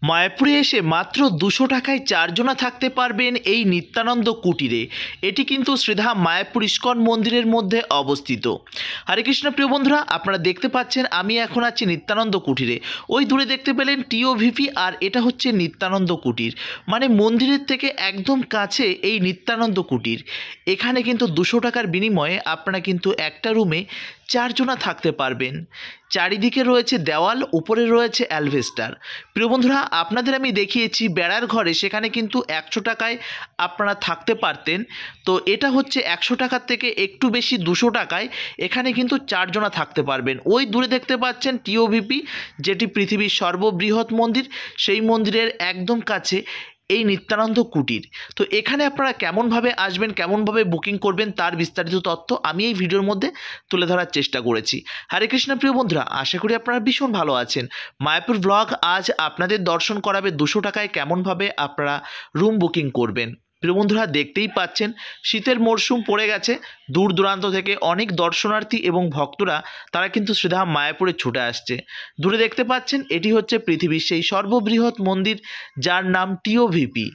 মায়াপুরে এসে মাত্র 200 টাকায় চারজনা থাকতে পারবেন এই নিত্যানন্দ কুটিরে। এটি কিন্তু শ্রীধাম মায়াপুর ইস্কন মন্দিরের মধ্যে অবস্থিত। হরে কৃষ্ণ প্রিয় বন্ধুরা, আপনারা দেখতে পাচ্ছেন আমি এখন আছি নিত্যানন্দ কুটিরে। ওই দূরে দেখতে পেলেন টিওভিপি, আর এটা হচ্ছে নিত্যানন্দ কুটির, মানে মন্দিরের থেকে একদম কাছে এই নিত্যানন্দ কুটির। এখানে কিন্তু 200 টাকার বিনিময়ে আপনারা কিন্তু একটা রুমে চারজনা থাকতে পারবেন। চারিদিকে রয়েছে দেওয়াল, উপরে রয়েছে অ্যালভেস্টার। প্রিয় বন্ধুরা, আপনাদের আমি দেখিয়েছি বেড়ার ঘরে, সেখানে কিন্তু 100 টাকায় আপনারা থাকতে পারতেন। তো এটা হচ্ছে 100 টাকার থেকে একটু বেশি, 200 টাকায় এখানে কিন্তু চারজনা থাকতে পারবেন। ওই দূরে দেখতে পাচ্ছেন টিওভিপি, যেটি পৃথিবীর সর্ববৃহৎ মন্দির, সেই মন্দিরের একদম কাছে এই নিত্যানন্দ কুটির। তো এখানে আপনারা কেমনভাবে আসবেন, কেমনভাবে বুকিং করবেন, তার বিস্তারিত তথ্য আমি এই ভিডিওর মধ্যে তুলে ধরার চেষ্টা করেছি। হরে কৃষ্ণ প্রিয় বন্ধুরা, আশা করি আপনারা ভীষণ ভালো আছেন। মায়াপুর ব্লগ আজ আপনাদের দর্শন করাবে 200 টাকায় কেমনভাবে আপনারা রুম বুকিং করবেন। প্রিয় বন্ধুরা, দেখতেই পাচ্ছেন শীতের মরশুম পড়ে গেছে। দূর দূরান্ত থেকে অনেক দর্শনার্থী এবং ভক্তরা তারা কিন্তু শ্রীধাম মায়াপুরে ছুটে আসছে। দূরে দেখতে পাচ্ছেন এটি হচ্ছে পৃথিবীর সেই সর্ববৃহৎ মন্দির, যার নাম টিওভিপি।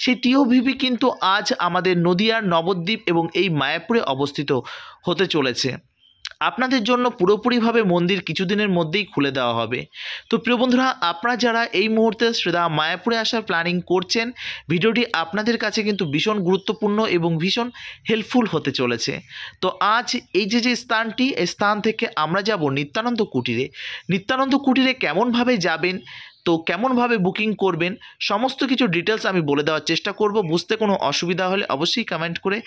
সেই টিওভিপি কিন্তু আজ আমাদের নদিয়ার নবদ্বীপ এবং এই মায়াপুরে অবস্থিত হতে চলেছে। আপনাদের জন্য পুরোপুরিভাবে মন্দির কিছুদিনের মধ্যেই খুলে দেওয়া হবে। তো প্রিয় বন্ধুরা, আপনারা যারা এই মুহূর্তে শ্রীধাম মায়াপুরে আসার প্ল্যানিং করছেন, ভিডিওটি আপনাদের কাছে কিন্তু ভীষণ গুরুত্বপূর্ণ এবং ভীষণ হেল্পফুল হতে চলেছে। তো আজ এই যে স্থানটি, এই স্থান থেকে আমরা যাব নিত্যানন্দ কুটিরে। নিত্যানন্দ কুটিরে কেমনভাবে যাবেন, তো কেমনভাবে বুকিং করবেন, সমস্ত কিছু ডিটেলস আমি বলে দেওয়ার চেষ্টা করব। বুঝতে কোনো অসুবিধা হলে অবশ্যই কমেন্ট করে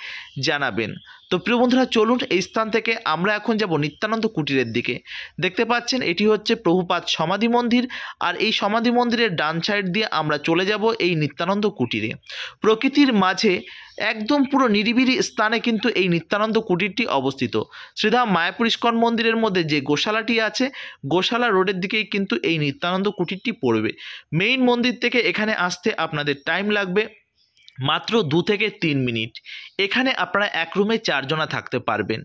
জানাবেন। তো প্রিয় বন্ধুরা, চলুন এই স্থান থেকে আমরা এখন যাব নিত্যানন্দ কুটিরের দিকে। দেখতে পাচ্ছেন এটি হচ্ছে প্রভুপাদ সমাধি মন্দির, আর এই সমাধি মন্দিরের ডান সাইড দিয়ে আমরা চলে যাব এই নিত্যানন্দ কুটিরে। প্রকৃতির মাঝে একদম পুরো নিরিবিলি স্থানে কিন্তু এই নিত্যানন্দ কুটিরটি অবস্থিত। শ্রীধাম মায়াপুর ইস্কন মন্দিরের মধ্যে যে গোশালাটি আছে, গোশালা রোডের দিকেই কিন্তু এই নিত্যানন্দ কুটিরটি পড়বে। মেইন মন্দির থেকে এখানে আসতে আপনাদের টাইম লাগবে মাত্র 2 থেকে 3 মিনিট। এখানে আপনারা এক রুমে চারজনা থাকতে পারবেন।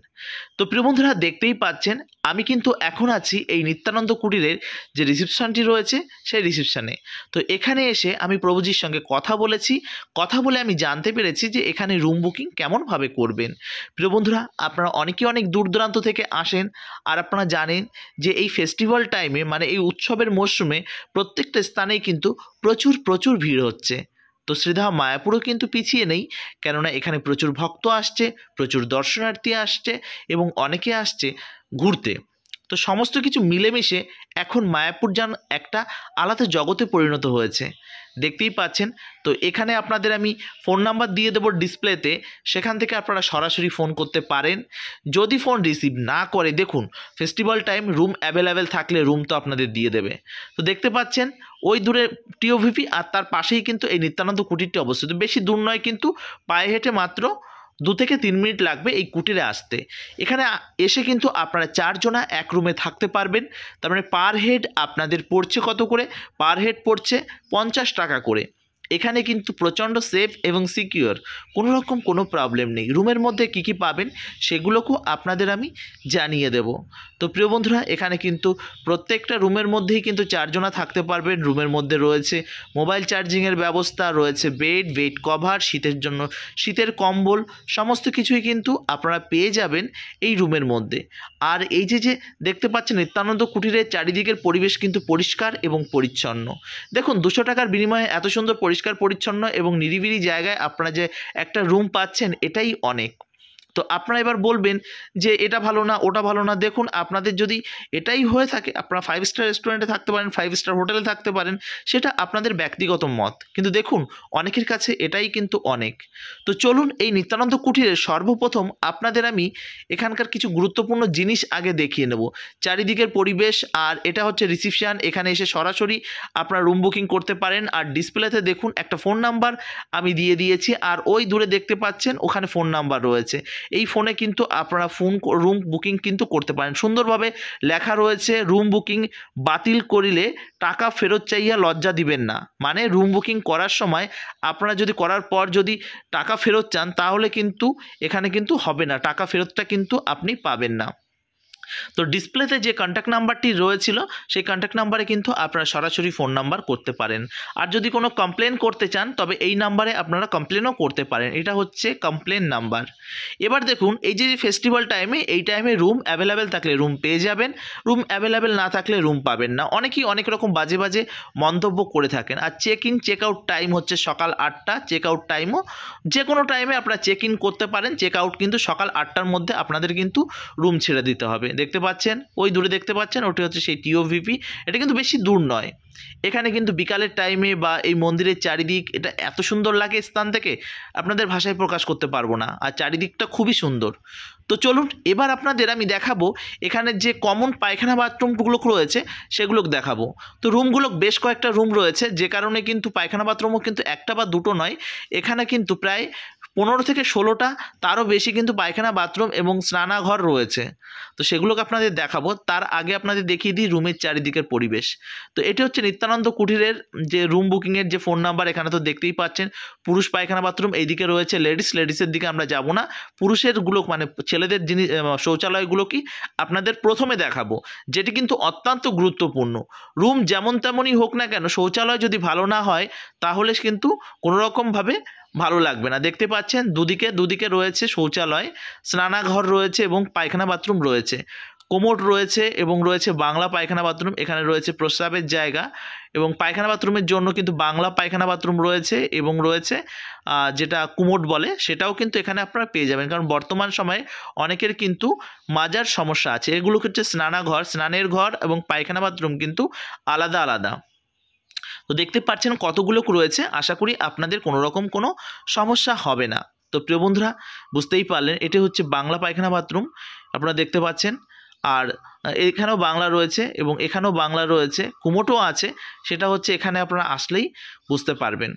তো প্রিয় বন্ধুরা, দেখতেই পাচ্ছেন আমি কিন্তু এখন আছি এই নিত্যানন্দ কুটিরের যে রিসেপশনটি রয়েছে সেই রিসেপশনে। তো এখানে এসে আমি প্রভুজির সঙ্গে কথা বলেছি। কথা বলে আমি জানতে পেরেছি যে এখানে রুম বুকিং কেমনভাবে করবেন। প্রিয় বন্ধুরা, আপনারা অনেক দূর দূরান্ত থেকে আসেন, আর আপনারা জানেন যে এই ফেস্টিভ্যাল টাইমে, মানে এই উৎসবের মরশুমে প্রত্যেকটা স্থানেই কিন্তু প্রচুর ভিড় হচ্ছে। তো শ্রীধাম মায়াপুরও কিন্তু পিছিয়ে নেই, কেননা এখানে প্রচুর ভক্ত আসছে, প্রচুর দর্শনার্থী আসছে এবং অনেকে আসছে ঘুরতে। তো সমস্ত কিছু মিলেমিশে এখন মায়াপুর যেন একটা আলাদা জগতে পরিণত হয়েছে। দেখতেই পাচ্ছেন। তো এখানে আপনাদের আমি ফোন নাম্বার দিয়ে দেবো ডিসপ্লেতে, সেখান থেকে আপনারা সরাসরি ফোন করতে পারেন। যদি ফোন রিসিভ না করে, দেখুন ফেস্টিভ্যাল টাইম, রুম অ্যাভেলেবেল থাকলে রুম তো আপনাদের দিয়ে দেবে। তো দেখতে পাচ্ছেন ওই দূরে টিওভিপি, আর তার পাশেই কিন্তু এই নিত্যানন্দ কুটিরটি অবস্থিত। বেশি দূর নয়, কিন্তু পায়ে হেঁটে মাত্র 2 থেকে 3 মিনিট লাগবে এই কুটিরে আসতে। এখানে এসে কিন্তু আপনারা চারজনা এক রুমে থাকতে পারবেন। তার মানে পার হেড আপনাদের পড়ছে কত করে? পার হেড পড়ছে 50 টাকা করে। এখানে কিন্তু প্রচণ্ড সেফ এবং সিকিউর, কোনো রকম কোনো প্রবলেম নেই। রুমের মধ্যে কী কী পাবেন সেগুলোকেও আপনাদের আমি জানিয়ে দেব। তো প্রিয় বন্ধুরা, এখানে কিন্তু প্রত্যেকটা রুমের মধ্যেই কিন্তু চারজনা থাকতে পারবেন। রুমের মধ্যে রয়েছে মোবাইল চার্জিংয়ের ব্যবস্থা, রয়েছে বেড কভার, শীতের জন্য শীতের কম্বল, সমস্ত কিছুই কিন্তু আপনারা পেয়ে যাবেন এই রুমের মধ্যে। আর এই যে দেখতে পাচ্ছেন নিত্যানন্দ কুটিরের চারিদিকের পরিবেশ কিন্তু পরিষ্কার এবং পরিচ্ছন্ন। দেখুন 200 টাকার বিনিময়ে এত সুন্দর পরিষ্কার পরিচ্ছন্ন এবং নিরিবিলি জায়গায় আপনারা যে একটা রুম পাচ্ছেন, এটাই অনেক। তো আপনারা এবার বলবেন যে এটা ভালো না, ওটা ভালো না। দেখুন, আপনাদের যদি এটাই হয়ে থাকে, আপনারা 5 স্টার রেস্টুরেন্টে থাকতে পারেন, 5 স্টার হোটেলে থাকতে পারেন, সেটা আপনাদের ব্যক্তিগত মত। কিন্তু দেখুন, অনেকের কাছে এটাই কিন্তু অনেক। তো চলুন এই নিত্যানন্দ কুটিরের সর্বপ্রথম আপনাদের আমি এখানকার কিছু গুরুত্বপূর্ণ জিনিস আগে দেখিয়ে নেব। চারিদিকের পরিবেশ, আর এটা হচ্ছে রিসিপশন। এখানে এসে সরাসরি আপনারা রুম বুকিং করতে পারেন। আর ডিসপ্লেতে দেখুন একটা ফোন নাম্বার আমি দিয়ে দিয়েছি, আর ওই দূরে দেখতে পাচ্ছেন ওখানে ফোন নাম্বার রয়েছে। এই ফোনে কিন্তু আপনারা রুম বুকিং কিন্তু করতে পারেন। সুন্দরভাবে লেখা রয়েছে, রুম বুকিং বাতিল করিলে টাকা ফেরত চাইয়া লজ্জা দিবেন না। মানে রুম বুকিং করার সময় আপনারা যদি করার পর যদি টাকা ফেরত চান, তাহলে কিন্তু এখানে কিন্তু হবে না, টাকা ফেরতটা কিন্তু আপনি পাবেন না। তো ডিসপ্লেতে যে কন্ট্যাক্ট নাম্বারটি রয়েছিল সেই কন্ট্যাক্ট নাম্বারে কিন্তু আপনারা সরাসরি ফোন নাম্বার করতে পারেন। আর যদি কোনো কমপ্লেন করতে চান তবে এই নাম্বারে আপনারা কমপ্লেনও করতে পারেন। এটা হচ্ছে কমপ্লেন নাম্বার। এবার দেখুন এই যে ফেস্টিভ্যাল টাইমে এই টাইমে রুম অ্যাভেলেবেল থাকলে রুম পেয়ে যাবেন, রুম অ্যাভেলেবেল না থাকলে রুম পাবেন না। অনেকেই অনেক রকম বাজে বাজে মন্তব্য করে থাকেন। আর check in check out time হচ্ছে সকাল 8টা, চেক আউট টাইমও যে কোনো টাইমে আপনারা চেক ইন করতে পারেন, চেক আউট কিন্তু সকাল 8টার মধ্যে আপনাদের কিন্তু রুম ছেড়ে দিতে হবে। দেখতে পাচ্ছেন ওই দূরে দেখতে পাচ্ছেন ওটি হচ্ছে সেই টিওভিপি। এটা কিন্তু বেশি দূর নয়। এখানে কিন্তু বিকালের টাইমে বা এই মন্দিরের চারিদিক এটা এত সুন্দর লাগে স্থান থেকে আপনাদের ভাষায় প্রকাশ করতে পারবো না। আর চারিদিকটা খুবই সুন্দর। তো চলুন এবার আপনাদের আমি দেখাবো এখানে যে কমন পায়খানা বাথরুমগুলো রয়েছে সেগুলো দেখাবো। তো রুমগুলো বেশ কয়েকটা রুম রয়েছে, যে কারণে কিন্তু পায়খানা বাথরুমও কিন্তু একটা বা দুটো নয়, এখানে কিন্তু প্রায় 15 থেকে 16টা তারও বেশি কিন্তু পায়খানা বাথরুম এবং স্নানাঘর রয়েছে। তো সেগুলোকে আপনাদের দেখাবো। তার আগে আপনাদের দেখিয়ে দিই রুমের চারিদিকের পরিবেশ। তো এটি হচ্ছে নিত্যানন্দ কুটিরের যে রুম বুকিংয়ের যে ফোন নাম্বার, এখানে তো দেখতেই পাচ্ছেন পুরুষ পায়খানা বাথরুম, এইদিকে রয়েছে লেডিসের দিকে আমরা যাব না। পুরুষেরগুলো মানে ছেলেদের জিনিস শৌচালয়গুলো কি আপনাদের প্রথমে দেখাবো, যেটি কিন্তু অত্যন্ত গুরুত্বপূর্ণ। রুম যেমন তেমনই হোক না কেন, শৌচালয় যদি ভালো না হয় তাহলে কিন্তু কোনো রকমভাবে ভালো লাগবে না। দেখতে পাচ্ছেন দুদিকে রয়েছে শৌচালয়, স্নানাঘর রয়েছে এবং পায়খানা বাথরুম রয়েছে, কোমোড রয়েছে এবং রয়েছে বাংলা পায়খানা বাথরুম। এখানে রয়েছে প্রস্রাবের জায়গা এবং পায়খানা বাথরুমের জন্য কিন্তু বাংলা পায়খানা বাথরুম রয়েছে এবং রয়েছে যেটা কুমোড বলে সেটাও কিন্তু এখানে আপনারা পেয়ে যাবেন। কারণ বর্তমান সময়ে অনেকের কিন্তু মাজার সমস্যা আছে। এগুলো হচ্ছে স্নানের ঘর এবং পায়খানা বাথরুম কিন্তু আলাদা আলাদা। তো দেখতে পাচ্ছেন কতগুলো রয়েছে, আশা করি আপনাদের কোনো রকম কোনো সমস্যা হবে না। তো প্রিয় বন্ধুরা বুঝতেই পারলেন এটি হচ্ছে বাংলা পায়খানা বাথরুম আপনারা দেখতে পাচ্ছেন। আর এখানেও বাংলা রয়েছে এবং এখানেও বাংলা রয়েছে, কুমোটও আছে, সেটা হচ্ছে এখানে আপনারা আসলেই বুঝতে পারবেন।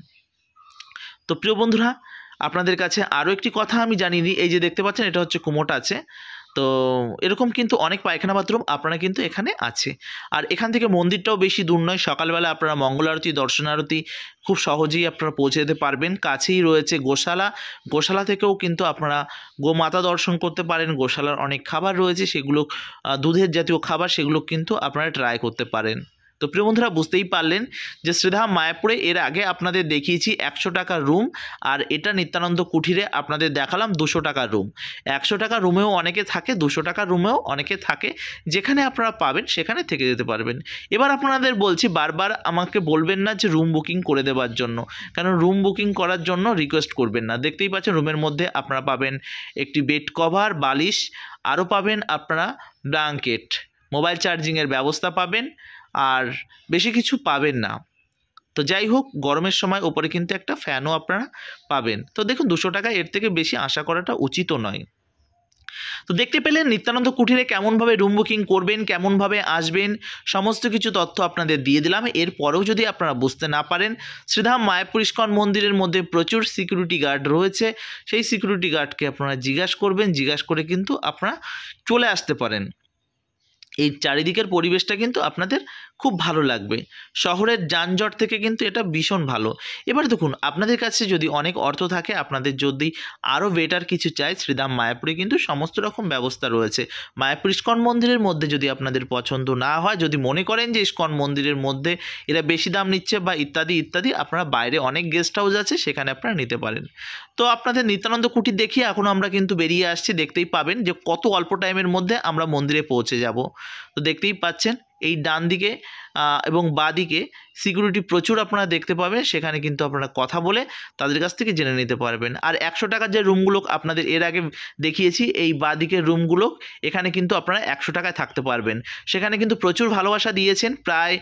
তো প্রিয় বন্ধুরা আপনাদের কাছে আরও একটি কথা আমি জানিয়ে দিই, এই যে দেখতে পাচ্ছেন এটা হচ্ছে কুমোট আছে। তো এরকম কিন্তু অনেক পায়খানা বাথরুম আপনারা কিন্তু এখানে আছে। আর এখান থেকে মন্দিরটাও বেশি দূর নয়, সকালবেলা আপনারা মঙ্গল আরতি দর্শন আরতি খুব সহজেই আপনারা পৌঁছে যেতে পারবেন। কাছেই রয়েছে গোশালা থেকেও কিন্তু আপনারা গোমাতা দর্শন করতে পারেন। গোশালার অনেক খাবার রয়েছে, সেগুলো দুধের জাতীয় খাবার, সেগুলো কিন্তু আপনারা ট্রাই করতে পারেন। তো প্রিয় বন্ধুরা বুঝতেই পারলেন যে শ্রীধাম মায়াপুরে এর আগে আপনাদের দেখিয়েছি 100 টাকার রুম, আর এটা নিত্যানন্দ কুঠিরে আপনাদের দেখালাম 200 টাকার রুম। 100 টাকার রুমেও অনেকে থাকে, 200 টাকার রুমেও অনেকে থাকে, যেখানে আপনারা পাবেন সেখানে থেকে যেতে পারবেন। এবার আপনাদের বলছি বারবার আমাকে বলবেন না যে রুম বুকিং করে দেওয়ার জন্য, কারণ রুম বুকিং করার জন্য রিকোয়েস্ট করবেন না। দেখতেই পাচ্ছেন রুমের মধ্যে আপনারা পাবেন একটি বেড কভার, বালিশ, আরও পাবেন আপনারা ব্ল্যাঙ্কেট, মোবাইল চার্জিংয়ের ব্যবস্থা পাবেন, আর বেশি কিছু পাবেন না। তো যাই হোক গরমের সময় ওপরে কিন্তু একটা ফ্যানও আপনারা পাবেন। তো দেখুন 200 টাকা এর থেকে বেশি আশা করাটা উচিতও নয়। তো দেখতে পেলেন নিত্যানন্দ কুঠিরে কেমনভাবে রুম বুকিং করবেন, কেমনভাবে আসবেন, সমস্ত কিছু তথ্য আপনাদের দিয়ে দিলাম। এরপরেও যদি আপনারা বুঝতে না পারেন, শ্রীধাম মায়াপুর ইস্কন মন্দিরের মধ্যে প্রচুর সিকিউরিটি গার্ড রয়েছে, সেই সিকিউরিটি গার্ডকে আপনারা জিজ্ঞাসা করবেন, জিজ্ঞাসা করে কিন্তু আপনারা চলে আসতে পারেন। এই চারিদিকের পরিবেশটা কিন্তু আপনাদের খুব ভালো লাগবে, শহরের যানজট থেকে কিন্তু এটা ভীষণ ভালো। এবার দেখুন আপনাদের কাছে যদি অনেক অর্থ থাকে, আপনাদের যদি আরও বেটার কিছু চাই, শ্রীধাম মায়াপুরে কিন্তু সমস্ত রকম ব্যবস্থা রয়েছে। মায়াপুর ইস্কন মন্দিরের মধ্যে যদি আপনাদের পছন্দ না হয়, যদি মনে করেন যে ইস্কন মন্দিরের মধ্যে এরা বেশি দাম নিচ্ছে বা ইত্যাদি ইত্যাদি, আপনারা বাইরে অনেক গেস্ট হাউস আছে সেখানে আপনারা নিতে পারেন। তো আপনাদের নিত্যানন্দ কুটির দেখিয়ে এখন আমরা কিন্তু বেরিয়ে আসছি, দেখতেই পাবেন যে কত অল্প টাইমের মধ্যে আমরা মন্দিরে পৌঁছে যাব। তো দেখতেই পাচ্ছেন এই ডান দিকে এবং বাঁ দিকে সিকিউরিটি প্রচুর আপনারা দেখতে পাবেন, সেখানে কিন্তু আপনারা কথা বলে তাদের কাছ থেকে জেনে নিতে পারবেন। আর 100 টাকার যে রুমগুলো আপনাদের এর আগে দেখিয়েছি, এই বাঁ দিকের রুমগুলো এখানে কিন্তু আপনারা 100 টাকায় থাকতে পারবেন। সেখানে কিন্তু প্রচুর ভালোবাসা দিয়েছেন, প্রায়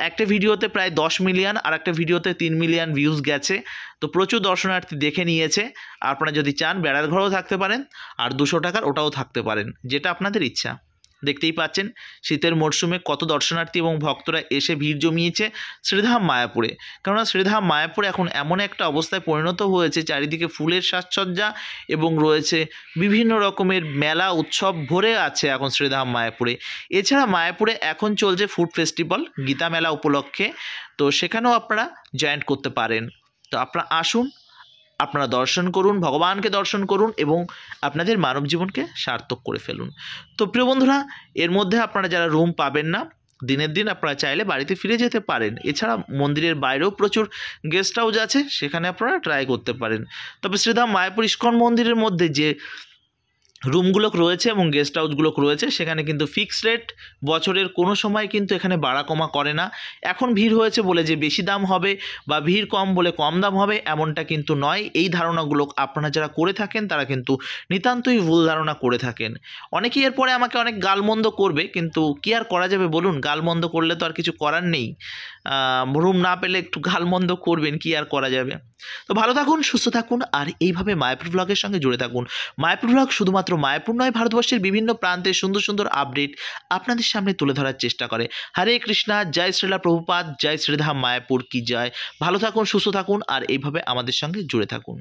একটা ভিডিওতে প্রায় 10 মিলিয়ন, আর একটা ভিডিওতে 3 মিলিয়ন ভিউজ গেছে। তো প্রচুর দর্শনার্থী দেখে নিয়েছে। আপনারা যদি চান বেড়ার ঘরেও থাকতে পারেন, আর 200 টাকার ওটাও থাকতে পারেন, যেটা আপনাদের ইচ্ছা। দেখতেই পাচ্ছেন শীতের মরশুমে কত দর্শনার্থী এবং ভক্তরা এসে ভিড় জমিয়েছে শ্রীধাম মায়াপুরে। কেননা শ্রীধাম মায়াপুরে এখন এমন একটা অবস্থায় পরিণত হয়েছে, চারিদিকে ফুলের সাজসজ্জা এবং রয়েছে বিভিন্ন রকমের মেলা উৎসব ভরে আছে এখন শ্রীধাম মায়াপুরে। এছাড়া মায়াপুরে এখন চলছে ফুড ফেস্টিভ্যাল গীতা মেলা উপলক্ষে, তো সেখানেও আপনারা জয়েন করতে পারেন। তো আপনারা আসুন, আপনারা দর্শন করুন, ভগবানকে দর্শন করুন এবং আপনাদের মানব জীবনকে সার্থক করে ফেলুন। তো প্রিয় বন্ধুরা, এর মধ্যে আপনারা যারা রুম পাবেন না, দিনের দিন আপনারা চাইলে বাড়িতে ফিরে যেতে পারেন। এছাড়া মন্দিরের বাইরেও প্রচুর গেস্ট হাউস আছে, সেখানে আপনারা ট্রাই করতে পারেন। তবে শ্রীধাম মায়াপুর ইস্কন মন্দিরের মধ্যে যে রুমগুলো রয়েছে এবং গেস্ট হাউসগুলো রয়েছে, সেখানে কিন্তু ফিক্সড রেট, বছরের কোনো সময় কিন্তু এখানে বাড়া কমা করে না। এখন ভিড় হয়েছে বলে যে বেশি দাম হবে বা ভিড় কম বলে কম দাম হবে, এমনটা কিন্তু নয়। এই ধারণাগুলো আপনারা যারা করে থাকেন তারা কিন্তু নিতান্তই ভুল ধারণা করে থাকেন। অনেকেই এরপরে আমাকে অনেক গালমন্দ করবে, কিন্তু কি আর করা যাবে বলুন? গালমন্দ করলে তো আর কিছু করার নেই। রুম না পেলে একটু গালমন্দ করবেন, কি আর করা যাবে। তো ভালো থাকুন, সুস্থ থাকুন, আর এইভাবে মায়াপুর ব্লগের সঙ্গে জুড়ে থাকুন। মায়াপুর ব্লগ শুধুমাত্র মায়াপুর নয়, ভারতবর্ষের বিভিন্ন প্রান্তে সুন্দর সুন্দর আপডেট আপনাদের সামনে তুলে ধরার চেষ্টা করে। হরে কৃষ্ণা, জয় শ্রীলা প্রভুপাদ, জয় শ্রীধাম মায়াপুর কি জয়। ভালো থাকুন, সুস্থ থাকুন, আর এইভাবে আমাদের সঙ্গে জুড়ে থাকুন।